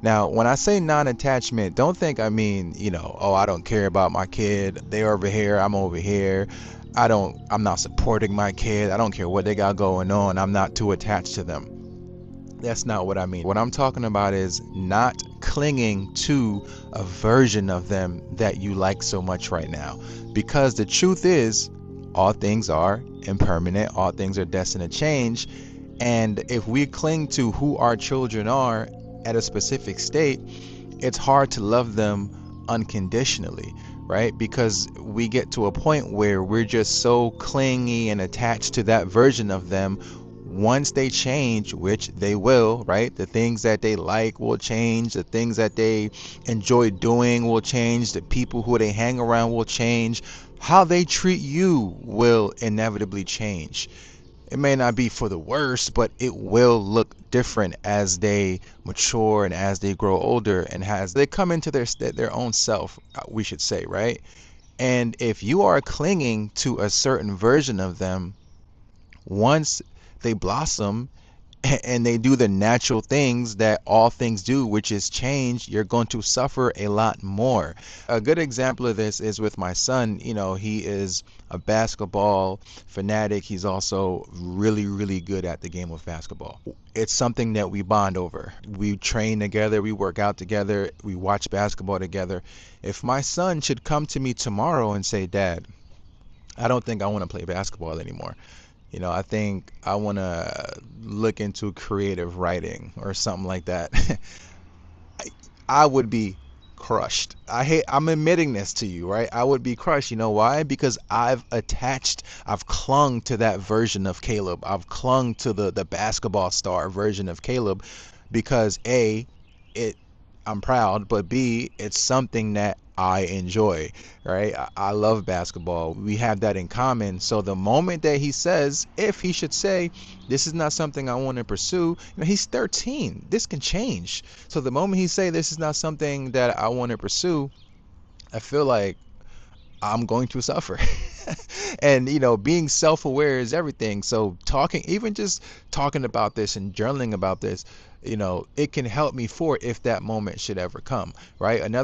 Now, when I say non-attachment, don't think I mean, oh, I don't care about my kid. They're over here, I'm over here. I'm not supporting my kid. I don't care what they got going on. I'm not too attached to them. That's not what I mean. What I'm talking about is not clinging to a version of them that you like so much right now. Because the truth is, all things are impermanent, all things are destined to change. And if we cling to who our children are at a specific state, it's hard to love them unconditionally, right? Because we get to a point where we're just so clingy and attached to that version of them. Once they change, which they will, right? The things that they like will change, the things that they enjoy doing will change, the people who they hang around will change, how they treat you will inevitably change. It may not be for the worse, but it will look different as they mature and as they grow older and as they come into their own self, we should say, right? And if you are clinging to a certain version of them, once they blossom and they do the natural things that all things do, which is change, you're going to suffer a lot more. A good example of this is with my son. He is a basketball fanatic. He's also really, really good at the game of basketball. It's something that we bond over. We train together, we work out together, we watch basketball together. If my son should come to me tomorrow and say, Dad, I don't think I want to play basketball anymore. I think I want to look into creative writing or something like that. I would be crushed. I'm admitting this to you, right? I would be crushed. You know why? Because I've clung to that version of Caleb. I've clung to the basketball star version of Caleb because A, it I'm proud, but B, it's something that I enjoy, right? I love basketball. We have that in common. So the moment that he says, if he should say, this is not something I want to pursue, he's 13. This can change. So the moment he say this is not something that I want to pursue, I feel like I'm going to suffer. And being self-aware is everything. So even just talking about this and journaling about this, it can help me for if that moment should ever come, right? Another